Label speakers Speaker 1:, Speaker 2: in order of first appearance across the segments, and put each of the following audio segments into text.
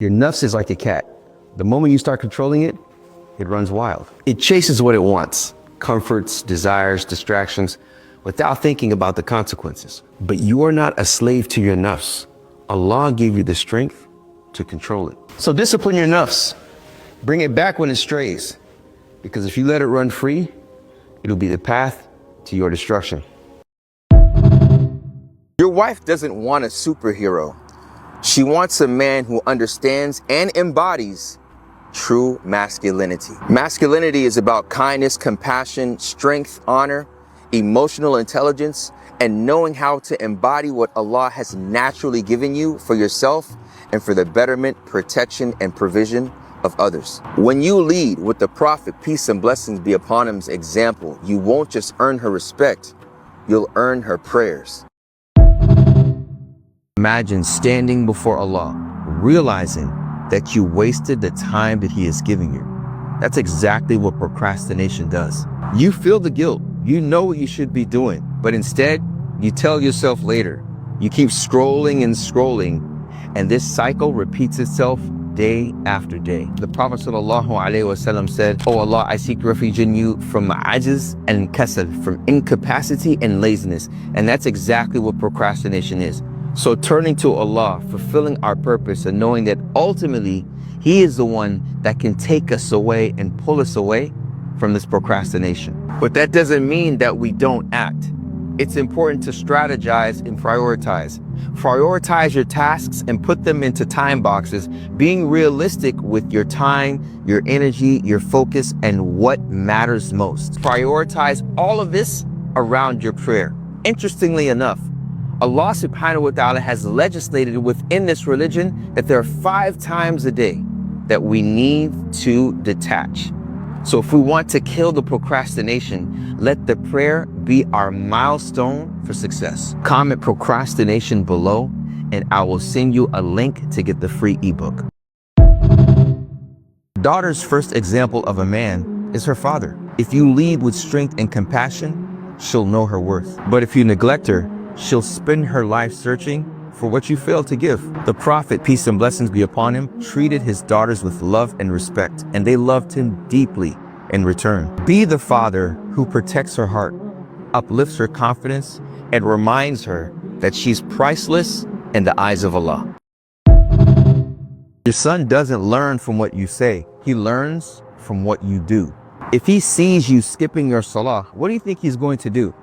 Speaker 1: Your nafs is like a cat. The moment you start controlling it, it runs wild. It chases what it wants, comforts, desires, distractions, without thinking about the consequences. But you are not a slave to your nafs. Allah gave you the strength to control it. So discipline your nafs. Bring it back when it strays. Because if you let it run free, it'll be the path to your destruction.
Speaker 2: Your wife doesn't want a superhero. She wants a man who understands and embodies true masculinity. Masculinity is about kindness, compassion, strength, honor, emotional intelligence, and knowing how to embody what Allah has naturally given you for yourself and for the betterment, protection, and provision of others. When you lead with the Prophet, peace and blessings be upon him's example, you won't just earn her respect, you'll earn her prayers.
Speaker 3: Imagine standing before Allah, realizing that you wasted the time that He is giving you. That's exactly what procrastination does. You feel the guilt. You know what you should be doing, but instead, you tell yourself later. You keep scrolling and scrolling, and this cycle repeats itself day after day. The Prophet ﷺ said, "Oh Allah, I seek refuge in you from ajiz and kasal, from incapacity and laziness." And that's exactly what procrastination is. So turning to Allah, fulfilling our purpose, and knowing that ultimately He is the one that can take us away and pull us away from this procrastination. But that doesn't mean that we don't act. It's important to strategize and prioritize. Prioritize your tasks and put them into time boxes, being realistic with your time, your energy, your focus, and what matters most. Prioritize all of this around your prayer. Interestingly enough, Allah subhanahu wa ta'ala has legislated within this religion that there are 5 times a day that we need to detach. So if we want to kill the procrastination, let the prayer be our milestone for success. Comment procrastination below, and I will send you a link to get the free ebook. Daughter's first example of a man is her father. If you lead with strength and compassion, she'll know her worth. But if you neglect her, she'll spend her life searching for what you failed to give. The Prophet, peace and blessings be upon him, treated his daughters with love and respect, and they loved him deeply in return. Be the father who protects her heart, uplifts her confidence, and reminds her that she's priceless in the eyes of Allah. Your son doesn't learn from what you say. He learns from what you do. If he sees you skipping your salah, what do you think he's going to do?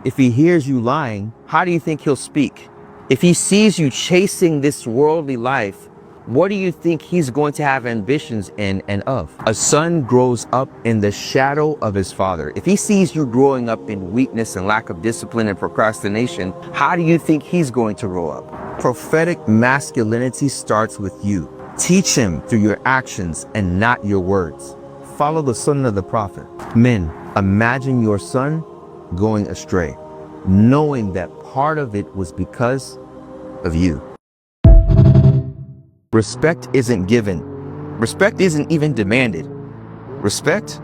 Speaker 3: If he hears you lying, how do you think he'll speak? If he sees you chasing this worldly life, what do you think he's going to have ambitions in and of? A son grows up in the shadow of his father. If he sees you growing up in weakness and lack of discipline and procrastination, how do you think he's going to grow up? Prophetic masculinity starts with you. Teach him through your actions and not your words. Follow the sunnah of the Prophet. Men, imagine your son going astray, knowing that part of it was because of you. Respect isn't given. Respect isn't even demanded. Respect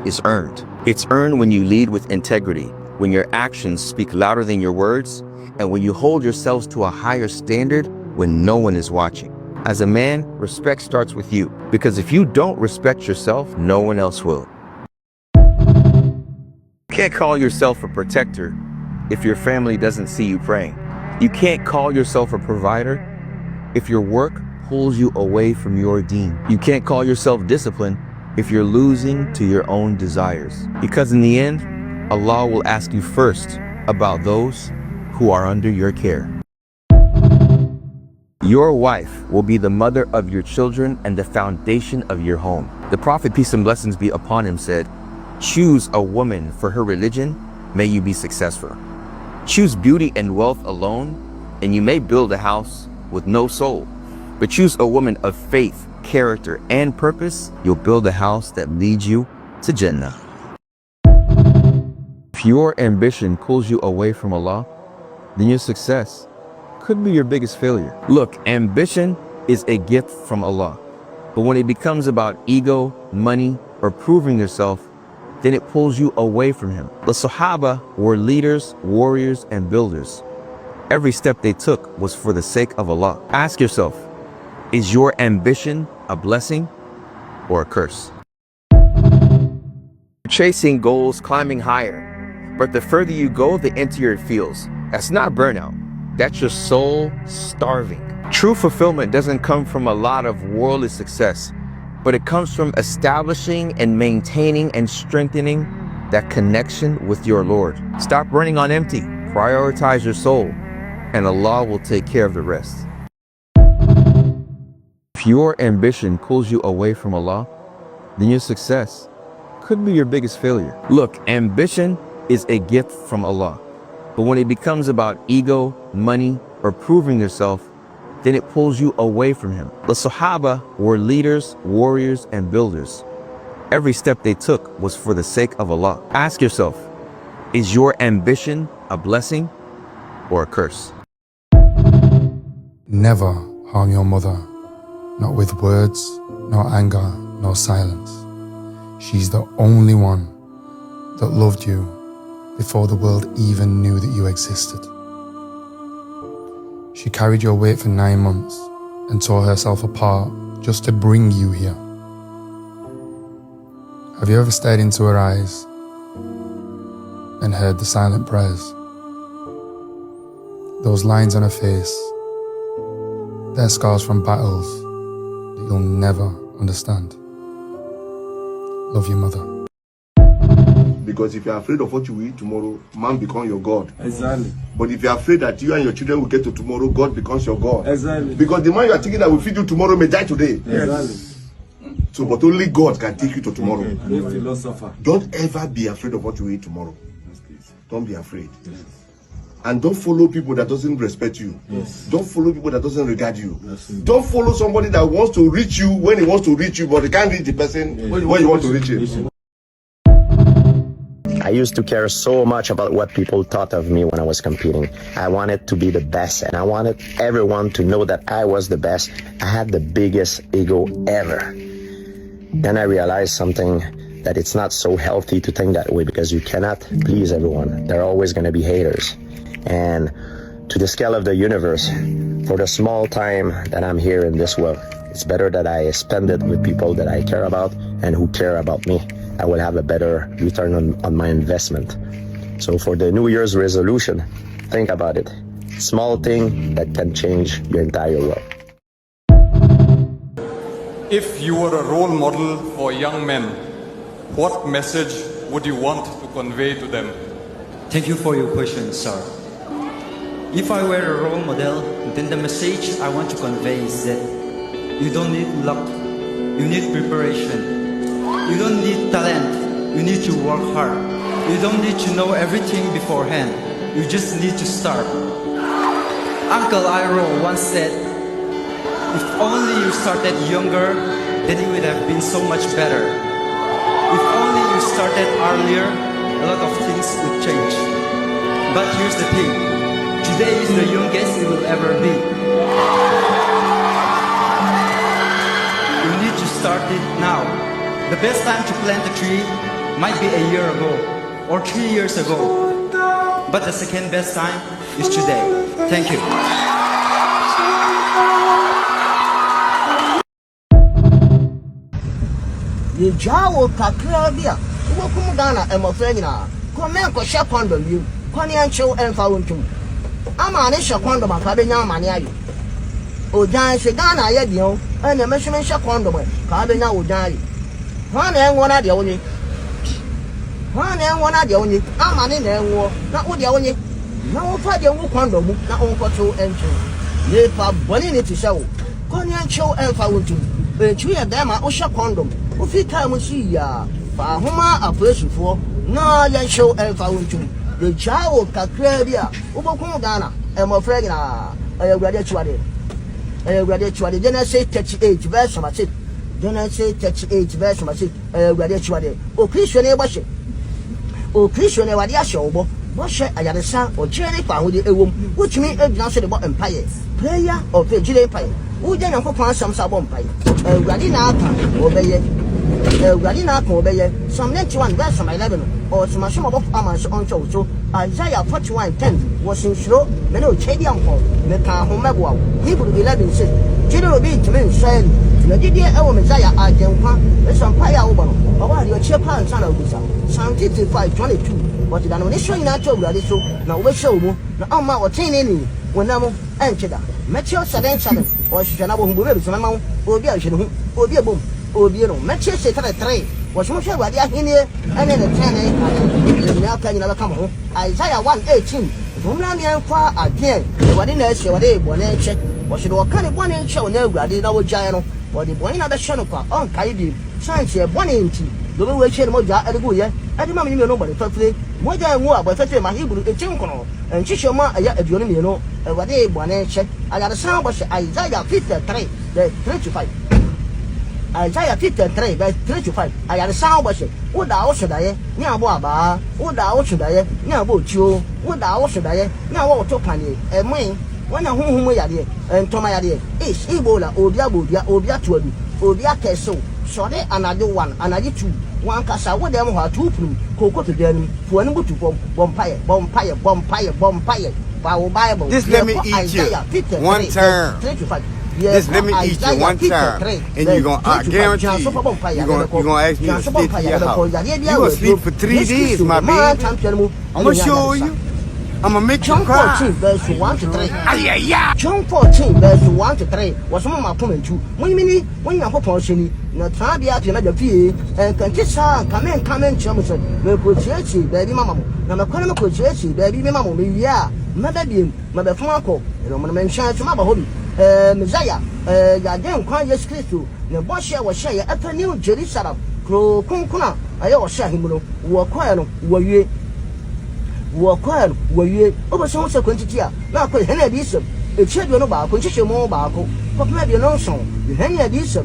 Speaker 3: is earned. It's earned when you lead with integrity, when your actions speak louder than your words, and when you hold yourselves to a higher standard when no one is watching. As a man, respect starts with you, because if you don't respect yourself, no one else will. You can't call yourself a protector if your family doesn't see you praying. You can't call yourself a provider if your work pulls you away from your deen. You can't call yourself disciplined if you're losing to your own desires. Because in the end, Allah will ask you first about those who are under your care. Your wife will be the mother of your children and the foundation of your home. The Prophet, peace and blessings be upon him, said, "Choose a woman for her religion, may you be successful. Choose beauty and wealth alone, and you may build a house with no soul. But choose a woman of faith, character, and purpose, you'll build a house that leads you to Jannah." If your ambition pulls you away from Allah, then your success could be your biggest failure. Look, ambition is a gift from Allah. But when it becomes about ego, money, or proving yourself, then it pulls you away from Him. The Sahaba were leaders, warriors, and builders. Every step they took was for the sake of Allah. Ask yourself, Is your ambition a blessing or a curse?
Speaker 2: Chasing goals, climbing higher. But the further you go, the emptier it feels. That's not burnout. That's your soul starving. True fulfillment doesn't come from a lot of worldly success, but it comes from establishing and maintaining and strengthening that connection with your Lord. Stop running on empty. Prioritize your soul, and Allah will take care of the rest. If your ambition pulls you away from Allah, then your success could be your biggest failure. Look, ambition is a gift from Allah, but when it becomes about ego, money, or proving yourself, then it pulls you away from Him. The Sahaba were leaders, warriors, and builders. Every step they took was for the sake of Allah. Ask yourself, is your ambition a blessing or a curse?
Speaker 4: Never harm your mother, not with words, nor anger, nor silence. She's the only one that loved you before the world even knew that you existed. She carried your weight for 9 months and tore herself apart just to bring you here. Have you ever stared into her eyes and heard the silent prayers? Those lines on her face, they're scars from battles that you'll never understand. Love you, mother.
Speaker 5: Because if you're afraid of what you will eat tomorrow, man becomes your God.
Speaker 6: Exactly.
Speaker 5: But if you're afraid that you and your children will get to tomorrow, God becomes your God.
Speaker 6: Exactly.
Speaker 5: Because the man you are thinking that will feed you tomorrow may die today.
Speaker 6: Exactly.
Speaker 5: So, but only God can take you to tomorrow.
Speaker 6: Okay. You philosopher.
Speaker 5: Don't ever be afraid of what you will eat tomorrow. Don't be afraid. Yes. And don't follow people that doesn't respect you.
Speaker 6: Yes.
Speaker 5: Don't follow people that doesn't regard you.
Speaker 6: Yes.
Speaker 5: Don't follow somebody that wants to reach you when he wants to reach you, but he can't reach the person when you want to reach him.
Speaker 7: I used to care so much about what people thought of me when I was competing. I wanted to be the best, and I wanted everyone to know that I was the best. I had the biggest ego ever. Then I realized something, that it's not so healthy to think that way, because you cannot please everyone. There are always going to be haters. And to the scale of the universe, for the small time that I'm here in this world, it's better that I spend it with people that I care about and who care about me. I will have a better return on my investment. So for the New Year's resolution, think about it. Small thing that can change your entire world.
Speaker 8: If you were a role model for young men, what message would you want to convey to them?
Speaker 9: Thank you for your question, sir. If I were a role model, then the message I want to convey is that you don't need luck, you need preparation. You don't need talent, you need to work hard. You don't need to know everything beforehand, you just need to start. Uncle Iroh once said, if only you started younger, then it would have been so much better. If only you started earlier, a lot of things would change. But here's the thing, today is the youngest it will ever be. You need to start it now. The best time to plant a tree might be a year ago or 3 years ago. But the second best time is today. Thank you.
Speaker 10: Jawo kakra bia wo kum Ghana emofra nyina ko men ko hye condom yi ko ne anchew emfa wontum ama ne hye condom aka benya amane ayo ojan hye Ghana ye dio ene me hye hye condom ka benya ojan yi ho na enwo na de wonye amane na enwo na wo de wonye na wo fa de wo condom na wo ko to enchew ye pa boni ne ti hye wo ko ne anchew emfa wontum e chu ye da ma wo hye condom o fi time see ya fa homa apresufo na ya show elfa wontum de jawo kakra bia ubokun Ghana emofra nyina ayawurade chuade Genesis 38 verse number 6 Genesis 38 verse number 6 ayawurade chuade o Christian e boshe o Christian e wade ahye obo boshe ayadesa o jere pa hode ewom wotumi edina so de bo empire prayer of a jire empire wo je nyankopon asam sa bo empire ayawurade na aka obeye Psalm 91 verse 11 or Smasham of Amas on so Isaiah 41:10 was in Shro, Meno Chedian Hall, Meka Homebwa, Hebrew 11 said, Chile will be to me saying, the Didier Messiah, I can find some fire over. Or while your chip and son of Gusa, San 5522, but the nomination in that over so now we show you, the Alma or 10 any when I'm entered. Metro 77 or Shanabo who will be some amount, or be a boom, or be a Metro 3 was much about the here and then the 10 now can you never come home. Isaiah 118. From Lamian far again, what in there, what they want to check. What should all kind of 1 inch on there, I did our giant, or the boy in the Shanoka on Kaidi, science here 1 inch. The way we share Moja at the Guya, at the moment you know nobody perfectly. Moja and war, but I my Hebrew, a Chinkono, and Chishoma, a yet of you know, and what they want to check. I got a sound was Isaiah 53, the 3 to 5. Isaiah 53, verse 3 to 5. I got a sound was it. What thou should I? Nyababa, what thou should I? Nyabocho, what thou should I? Now, to Pani, and me, when a home we are there, and Tomayade, is Ebola, Obia Bodia, Obia Tuabi, Obia Keso, so they another one, another two. One cassa, what them are 2 from Coco to them, for an to Bompire, Bible.
Speaker 6: Just let me eat you one time.
Speaker 10: 3 to 5.
Speaker 6: Just let me eat you one time, and you're going to guarantee you're going to ask me to stay to your house. You're going to sleep for 3 days, my baby. I'm going to show you. I'm going to make you cry.
Speaker 10: John 14, verse 1 to 3. John 14, verse 1 to 3. Was some of my comment too. When you have a portion, no time be out in the PA, and can kiss her, come in, Chamberson. No coach, baby mamma. Now, the corner coach, baby mamma, yeah. My baby, my Franco, and I'm going to mention to my hobby. Messiah, Yadam Kwan Yes Christo, the Boshia was share at New Jerusalem, Crow Kunkuna, I all share him, were quiet, were you, over some quantity. Now, could Henry Bishop, a children about Constitution more barco, but maybe no song, the Henry Bishop,